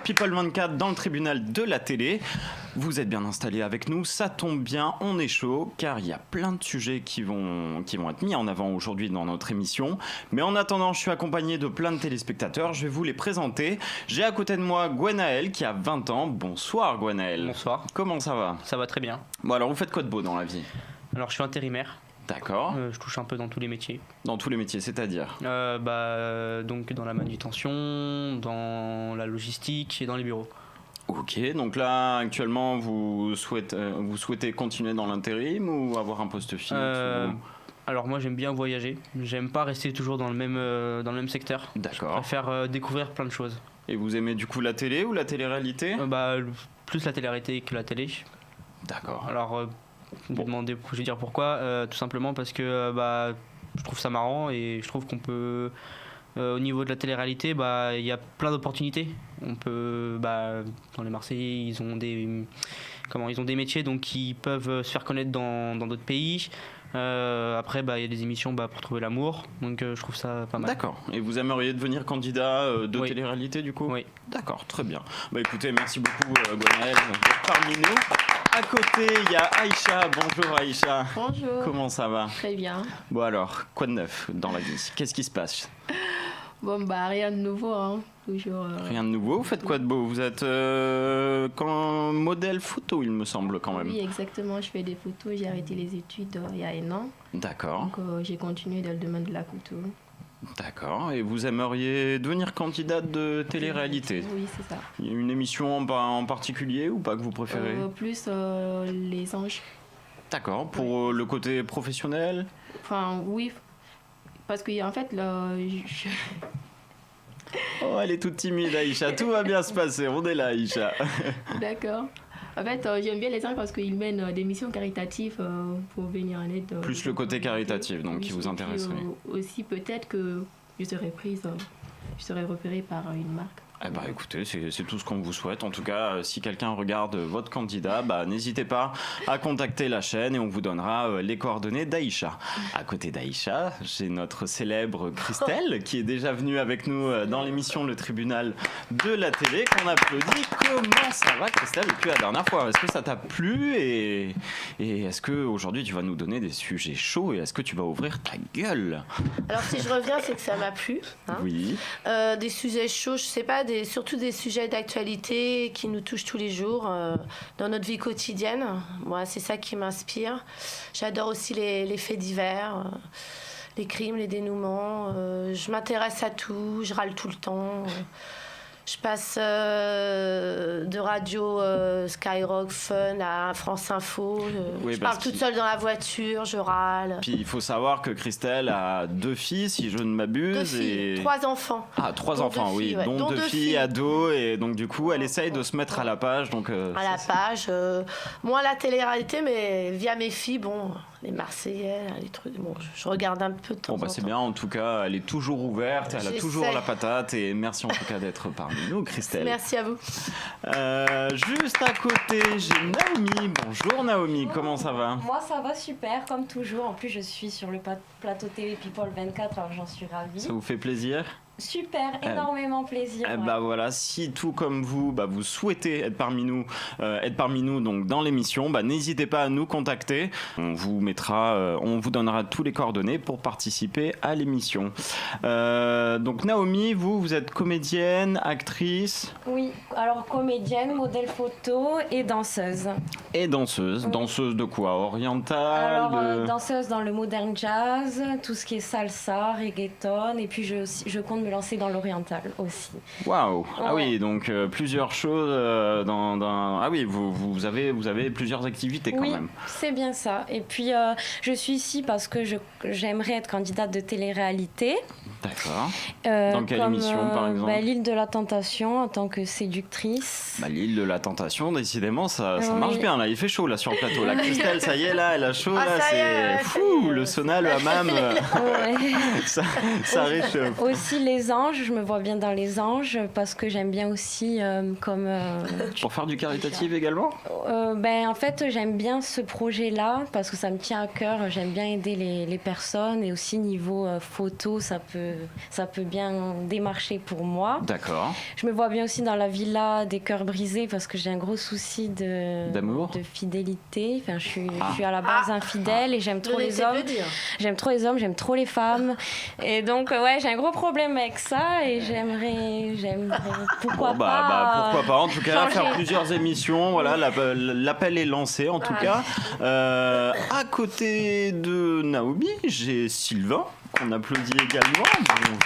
People 24 dans le tribunal de la télé. Vous êtes bien installés avec nous, ça tombe bien, on est chaud car il y a plein de sujets qui vont être mis en avant aujourd'hui dans notre émission. Mais en attendant, je suis accompagné de plein de téléspectateurs, je vais vous les présenter. J'ai à côté de moi Gwenaël qui a 20 ans. Bonsoir Gwenaël. Bonsoir. Comment ça va ? Ça va très bien. Bon alors vous faites quoi de beau dans la vie ? Alors je suis intérimaire. D'accord. Je touche un peu dans tous les métiers. Dans tous les métiers, c'est-à-dire ? Donc dans la manutention, dans la logistique et dans les bureaux. Ok, donc là actuellement vous souhaitez continuer dans l'intérim ou avoir un poste fixe Alors moi j'aime bien voyager, j'aime pas rester toujours dans le même secteur. D'accord. Je préfère découvrir plein de choses. Et vous aimez du coup la télé ou la télé-réalité ? Plus la télé-réalité que la télé. D'accord. Alors je vais dire pourquoi, tout simplement parce que je trouve ça marrant et je trouve qu'on peut... au niveau de la télé-réalité, il y a plein d'opportunités. On peut, dans les Marseillais, ils ont des métiers donc qui peuvent se faire connaître dans d'autres pays. Après, il y a des émissions pour trouver l'amour, donc je trouve ça pas mal. D'accord. Et vous aimeriez devenir candidat de Oui. télé-réalité du coup ? Oui. D'accord, très bien. Écoutez, merci beaucoup Gwenaël d'être parmi nous. À côté, il y a Aïcha. Bonjour Aïcha. Bonjour. Comment ça va ? Très bien. Bon alors, quoi de neuf dans la vie ? Qu'est-ce qui se passe ? Bon, rien de nouveau, hein. Toujours. Rien de nouveau. Vous faites quoi de beau ? Vous êtes modèle photo, il me semble quand même. Oui, exactement. Je fais des photos. J'ai arrêté les études il y a un an. D'accord. Donc, j'ai continué dans le domaine de la photo. D'accord. Et vous aimeriez devenir candidate de télé-réalité ? Oui, c'est ça. Il y a une émission en particulier ou pas que vous préférez ? Plus les anges. D'accord. Pour le côté professionnel ? Enfin, oui. Parce qu'en fait, là, Oh, elle est toute timide, Aïcha. Tout va bien se passer. On est là, Aïcha. D'accord. En fait, j'aime bien les anges parce qu'ils mènent des missions caritatives pour venir en aide. Plus le côté caritatif, donc, qui vous Et intéresserait. puis, aussi, peut-être que je serai repérée par une marque. Écoutez, c'est tout ce qu'on vous souhaite. En tout cas, si quelqu'un regarde votre candidat, n'hésitez pas à contacter la chaîne et on vous donnera les coordonnées d'Aïcha. À côté d'Aïcha, j'ai notre célèbre Christelle qui est déjà venue avec nous dans l'émission Le Tribunal de la télé, qu'on applaudit. Comment ça va, Christelle, depuis la dernière fois ? Est-ce que ça t'a plu et est-ce qu'aujourd'hui tu vas nous donner des sujets chauds et est-ce que tu vas ouvrir ta gueule ? Alors si je reviens, c'est que ça m'a plu. Hein. Oui. Des sujets chauds, je sais pas, surtout des sujets d'actualité qui nous touchent tous les jours dans notre vie quotidienne. Moi, c'est ça qui m'inspire. J'adore aussi les faits divers, les crimes, les dénouements. Je m'intéresse à tout, je râle tout le temps. Je passe de radio Skyrock Fun à France Info. Je parle toute seule dans la voiture, je râle. Puis il faut savoir que Christelle a 2 filles, si je ne m'abuse. 2 filles, 3 enfants. Ah, 3 enfants, oui. Dont 2 filles ados. Et donc du coup, elle essaye de se mettre à la page. Donc, à la page. Moi, la télé-réalité, mais via mes filles, les Marseillais, les trucs. Je regarde un peu de temps en temps. C'est bien, en tout cas, elle est toujours ouverte, elle a toujours la patate. Et merci en tout cas d'être parmi nous, Christelle. Merci à vous. Juste à côté, j'ai Naomi. Bonjour Naomi, comment ça va ? Moi ça va super, comme toujours. En plus je suis sur le plateau télé People 24, alors j'en suis ravie. Ça vous fait plaisir ? Super, énormément plaisir. Voilà, si tout comme vous, vous souhaitez être parmi nous donc dans l'émission, n'hésitez pas à nous contacter. On vous donnera tous les coordonnées pour participer à l'émission. Donc Naomi, vous êtes comédienne, actrice. Oui, alors comédienne, modèle photo et danseuse. Et danseuse. Oui. Danseuse de quoi ? Orientale ? Alors danseuse dans le modern jazz, tout ce qui est salsa, reggaeton, et puis je compte me lancer dans l'oriental aussi. Waouh. Ouais. Ah oui, donc plusieurs choses Ah oui, vous avez plusieurs activités quand même. Oui, c'est bien ça. Et puis je suis ici parce que j'aimerais être candidate de télé-réalité. D'accord. Dans quelle émission par exemple ? L'île de la Tentation en tant que séductrice. L'île de la Tentation, décidément, ça marche bien là. Il fait chaud là sur le plateau. La Christelle, ça y est là, elle a chaud là. C'est fou. Le sauna, le hammam, ça réchauffe. Aussi les anges, je me vois bien dans les anges parce que j'aime bien aussi Pour faire du caritatif également ? En fait, j'aime bien ce projet-là parce que ça me tient à cœur. J'aime bien aider les personnes et aussi niveau photo, ça peut ça peut bien démarcher pour moi. D'accord. Je me vois bien aussi dans la villa des cœurs brisés parce que j'ai un gros souci d'amour, de fidélité. Enfin, je suis à la base infidèle et j'aime trop les hommes. J'aime trop les hommes, j'aime trop les femmes. Et donc, ouais, j'ai un gros problème avec ça et j'aimerais pourquoi pas. Pourquoi pas. En tout cas, changer. faire plusieurs émissions. Voilà, l'appel est lancé en tout cas. À côté de Naomi, j'ai Sylvain, qu'on applaudit également.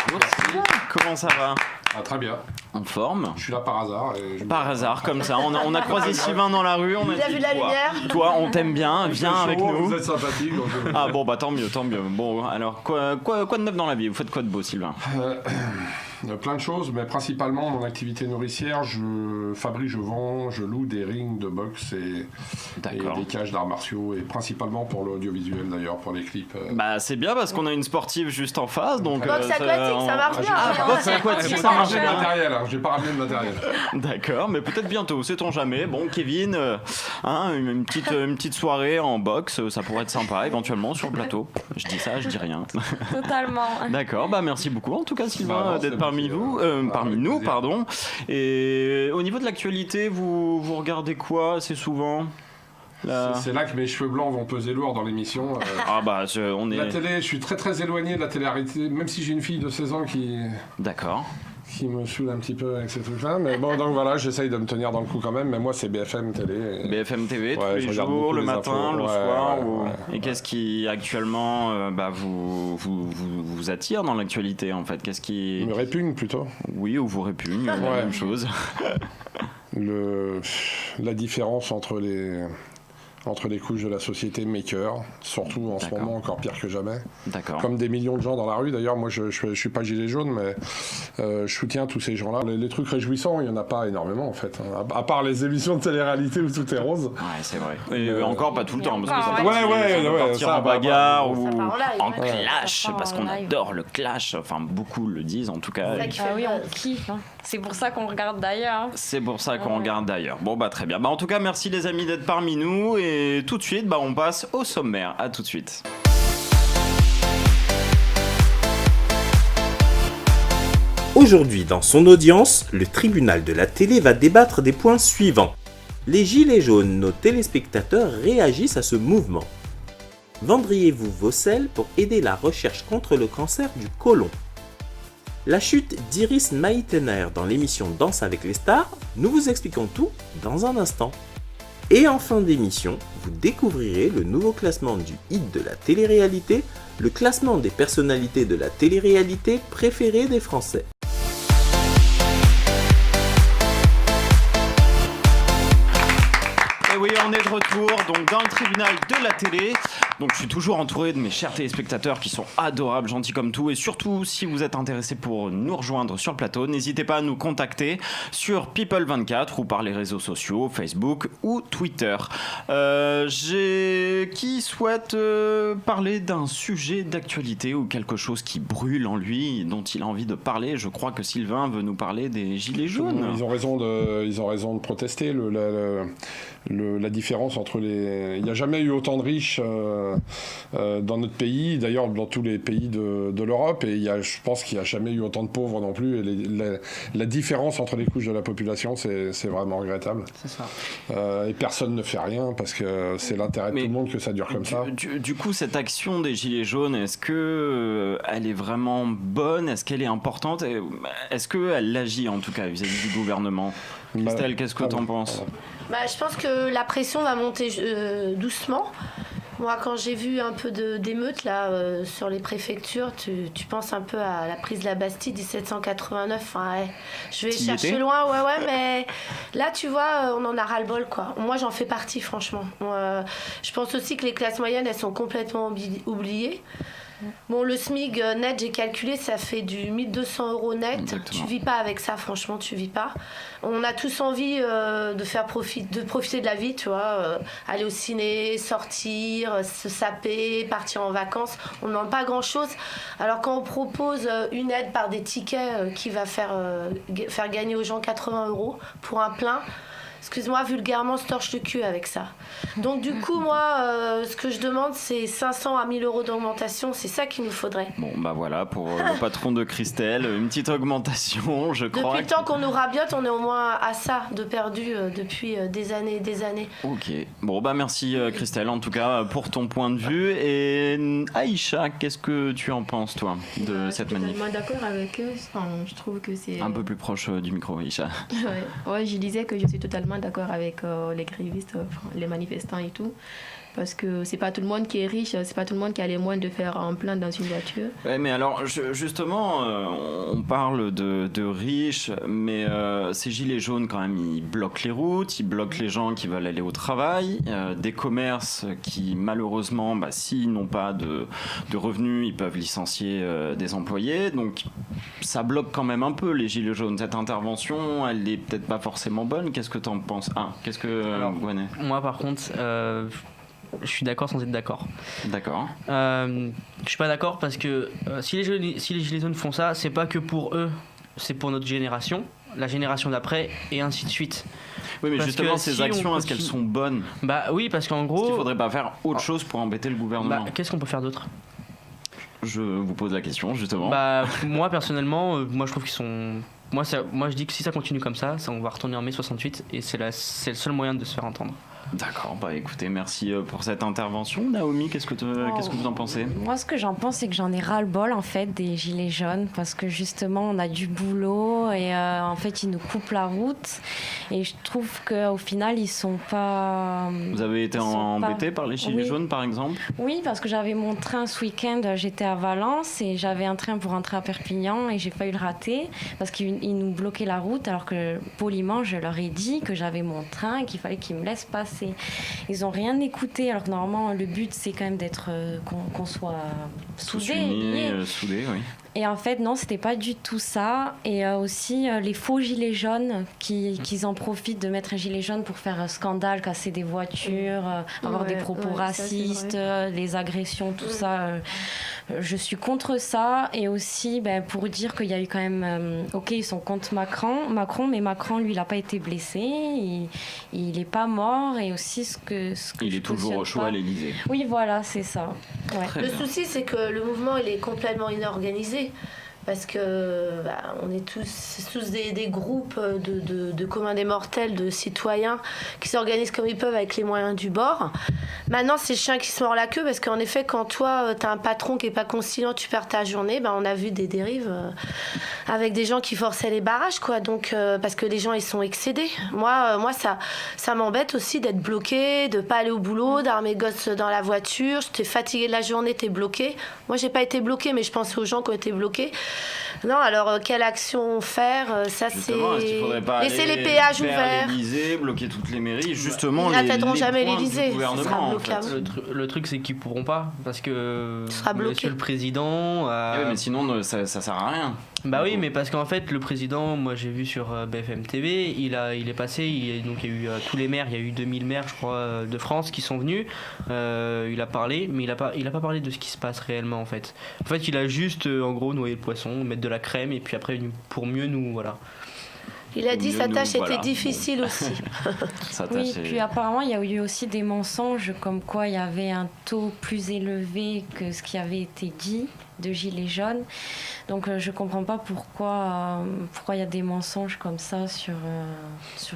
Bonjour Sylvain, comment ça va ? Très bien. En forme ? Je suis là par hasard. Par hasard, comme ça. On a croisé Sylvain dans la rue. On a Il a dit, vu la lumière. Toi, on t'aime bien, viens avec nous. Vous êtes sympathique. Donc Ah bon, bah tant mieux. Bon, alors, quoi de neuf dans la vie ? Vous faites quoi de beau, Sylvain ? Plein de choses, mais principalement mon activité nourricière. Je fabrique, je vends, je loue des rings de boxe et des cages d'arts martiaux, et principalement pour l'audiovisuel d'ailleurs, pour les clips. Bah c'est bien parce qu'on a une sportive juste en face, donc. Boxe aquatique, ça marche bien. Boxe aquatique, ça marche bien. bien. J'ai pas ramené de matériel. D'accord, mais peut-être bientôt, sait-on jamais. Bon, Kevin, une petite soirée en boxe, ça pourrait être sympa, éventuellement sur le plateau. Je dis ça, je dis rien. Totalement. D'accord, bah merci beaucoup en tout cas Sylvain d'être parmi nous, plaisir. pardon. Et au niveau de l'actualité, vous regardez quoi assez souvent ? C'est là que mes cheveux blancs vont peser lourd dans l'émission. Ah bah on est. La télé, je suis très très éloigné de la télé-réalité, même si j'ai une fille de 16 ans qui me saoule un petit peu avec ces trucs-là. Mais bon, donc voilà, j'essaye de me tenir dans le coup quand même. Mais moi, c'est BFM Télé. BFM TV, tous je les regarde jours, beaucoup le les matin, infos. le Ouais, soir. ouais. Et qu'est-ce qui actuellement vous attire dans l'actualité en fait ? Qu'est-ce qui Me répugne plutôt. Oui, ou vous répugne, la même chose. La différence entre les couches de la société m'écœure, surtout en ce moment encore pire que jamais. D'accord. Comme des millions de gens dans la rue. D'ailleurs, moi je suis pas gilet jaune, mais je soutiens tous ces gens-là. Les trucs réjouissants, il y en a pas énormément en fait. À part les émissions de télé-réalité où tout est rose. Ouais, c'est vrai. Et encore pas tout le temps, parce que ça peut partir ça, en bagarre ou part en live, en ouais. clash, Ça part parce en qu'on live. adore le clash. Enfin, beaucoup le disent en tout cas. C'est ça qui Ah fait oui, le on buzz. kiffe. Hein. C'est pour ça qu'on regarde d'ailleurs. C'est pour ça qu'on regarde d'ailleurs. Bon bah très bien. Bah en tout cas merci les amis d'être parmi nous et tout de suite on passe au sommaire. À tout de suite. Aujourd'hui dans son audience, le tribunal de la télé va débattre des points suivants. Les gilets jaunes, nos téléspectateurs réagissent à ce mouvement. Vendriez-vous vos selles pour aider la recherche contre le cancer du côlon ? La chute d'Iris Maïtener dans l'émission Danse avec les stars, nous vous expliquons tout dans un instant. Et en fin d'émission, vous découvrirez le nouveau classement du hit de la télé-réalité, le classement des personnalités de la télé-réalité préférées des Français. Et oui, on est de retour donc dans le tribunal de la télé. Donc je suis toujours entouré de mes chers téléspectateurs qui sont adorables, gentils comme tout. Et surtout, si vous êtes intéressés pour nous rejoindre sur le plateau, n'hésitez pas à nous contacter sur People24 ou par les réseaux sociaux, Facebook ou Twitter. Qui souhaite parler d'un sujet d'actualité ou quelque chose qui brûle en lui, dont il a envie de parler. Je crois que Sylvain veut nous parler des gilets jaunes. Ils ont raison de protester. La différence entre les... Il n'y a jamais eu autant de riches dans notre pays, d'ailleurs dans tous les pays de l'Europe, et je pense qu'il n'y a jamais eu autant de pauvres non plus. Et la différence entre les couches de la population, c'est vraiment regrettable. C'est ça. Et personne ne fait rien parce que c'est l'intérêt de tout le monde que ça dure comme ça. Du coup, cette action des Gilets jaunes, est-ce qu'elle est vraiment bonne ? Est-ce qu'elle est importante ? Est-ce qu'elle agit en tout cas vis-à-vis du gouvernement ? Christelle, qu'est-ce que tu en penses ? Je pense que la pression va monter doucement. Moi, quand j'ai vu un peu d'émeutes là sur les préfectures, tu penses un peu à la prise de la Bastille 1789. Enfin, je vais chercher loin, mais là, tu vois, on en a ras-le-bol, quoi. Moi, j'en fais partie, franchement. Je pense aussi que les classes moyennes, elles sont complètement oubliées. Bon, le SMIC net, j'ai calculé, ça fait du 1 200 € net. Exactement. Tu vis pas avec ça, franchement, tu vis pas. On a tous envie de profiter de la vie, tu vois. Aller au ciné, sortir, se saper, partir en vacances. On ne demande pas grand-chose. Alors quand on propose une aide par des tickets qui va faire gagner aux gens 80 € pour un plein, excuse-moi, vulgairement, se torche le cul avec ça. Donc du coup, moi, ce que je demande, c'est 500 à 1000 euros d'augmentation. C'est ça qu'il nous faudrait. Bon, bah voilà, pour le patron de Christelle, une petite augmentation, je crois. Depuis le temps qu'on nous rabiote, on est au moins à ça de perdu depuis des années et des années. Ok. Bon, bah merci Christelle, en tout cas, pour ton point de vue. Et Aïcha, qu'est-ce que tu en penses, toi, de cette manif? Je suis totalement d'accord avec eux. Enfin, je trouve que c'est... Un peu plus proche du micro, Aïcha. Ouais, je disais que je suis totalement d'accord avec les grévistes, les manifestants et tout. Parce que c'est pas tout le monde qui est riche, c'est pas tout le monde qui a les moyens de faire un plein dans une voiture. Ouais, mais alors, justement, on parle de riches, mais ces gilets jaunes, quand même, ils bloquent les routes, ils bloquent les gens qui veulent aller au travail, des commerces qui, malheureusement, s'ils n'ont pas de revenus, ils peuvent licencier des employés. Donc, ça bloque quand même un peu les gilets jaunes. Cette intervention, elle est peut-être pas forcément bonne. Qu'est-ce que t'en penses? Qu'est-ce que... Gwenet ? Moi, par contre... je suis d'accord sans être d'accord. D'accord. Je suis pas d'accord parce que si les gilets jaunes font ça, c'est pas que pour eux, c'est pour notre génération, la génération d'après et ainsi de suite. Oui, mais parce justement, ces si actions, est-ce qu'elles sont bonnes? Bah oui, parce qu'en gros... Est-ce qu'il faudrait pas faire autre chose pour embêter le gouvernement? Qu'est-ce qu'on peut faire d'autre? Je vous pose la question, justement. Moi, personnellement, moi je trouve qu'ils sont... Moi, je dis que si ça continue comme ça, on va retourner en mai 68 et c'est le seul moyen de se faire entendre. D'accord, écoutez, merci pour cette intervention. Naomi, qu'est-ce que vous en pensez? Moi, ce que j'en pense, c'est que j'en ai ras-le-bol, en fait, des gilets jaunes, parce que justement, on a du boulot et en fait, ils nous coupent la route. Et je trouve qu'au final, ils sont pas... Vous avez été embêté par les gilets jaunes, par exemple? Oui, parce que j'avais mon train ce week-end, j'étais à Valence et j'avais un train pour rentrer à Perpignan et j'ai failli le rater parce qu'ils nous bloquaient la route, alors que poliment, je leur ai dit que j'avais mon train et qu'il fallait qu'ils me laissent passer. Ils n'ont rien écouté, alors que normalement le but c'est quand même d'être qu'on soit soudés, soudés, oui. Et en fait non, c'était pas du tout ça. Et aussi les faux gilets jaunes qui en profitent de mettre un gilet jaune pour faire un scandale, casser des voitures, avoir des propos racistes, les agressions, tout ça. Je suis contre ça. Et aussi pour dire qu'il y a eu quand même... ok, ils sont contre Macron, mais Macron, lui, il n'a pas été blessé. Il n'est pas mort. Et aussi ce que il est toujours au chaud à l'Élysée. Oui, voilà, c'est ça. Ouais. Le souci, c'est que le mouvement, il est complètement inorganisé. Parce que on est tous des groupes de communs des mortels, de citoyens qui s'organisent comme ils peuvent avec les moyens du bord. Maintenant, c'est le chien qui se mord la queue, parce qu'en effet, quand toi, tu as un patron qui n'est pas conciliant, tu perds ta journée, on a vu des dérives avec des gens qui forçaient les barrages, quoi. Donc, parce que les gens, ils sont excédés. Moi ça m'embête aussi d'être bloqué, de ne pas aller au boulot, d'avoir mes gosses dans la voiture. J'étais fatiguée de la journée, t'es bloqué. Moi, j'ai pas été bloquée, mais je pensais aux gens qui ont été bloqués. Non, alors quelle action faire? Ça, justement, c'est... Est-ce qu'il faudrait pas laisser les péages ouverts, l'Élysée, bloquer toutes les mairies, justement, ils n'atteindront jamais l'Élysée. Le truc, c'est qu'ils pourront pas, parce que Monsieur le président... Oui, mais sinon, ça sert à rien. Oui, mais parce qu'en fait, le président, moi j'ai vu sur BFM TV, il est passé, donc il y a eu tous les maires, il y a eu 2000 maires, je crois, de France qui sont venus. Il a parlé, mais il a pas parlé de ce qui se passe réellement, en fait. En fait, il a juste, en gros, noyé le poisson, mettre de la crème, et puis après, pour mieux nous, voilà. Il a dit sa tâche était difficile aussi. Oui, puis apparemment, il y a eu aussi des mensonges, comme quoi il y avait un taux plus élevé que ce qui avait été dit de gilets jaunes. Donc je comprends pas pourquoi il y a des mensonges comme ça sur tout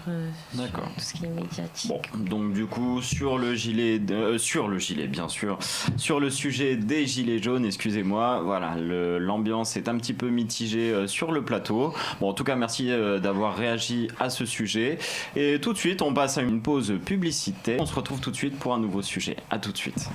ce qui est médiatique. Bon, donc du coup sur le gilet bien sûr, sur le sujet des gilets jaunes, excusez-moi, voilà, l'ambiance est un petit peu mitigée sur le plateau. Bon, en tout cas, merci d'avoir réagi à ce sujet. Et tout de suite, on passe à une pause publicitaire. On se retrouve tout de suite pour un nouveau sujet. À tout de suite.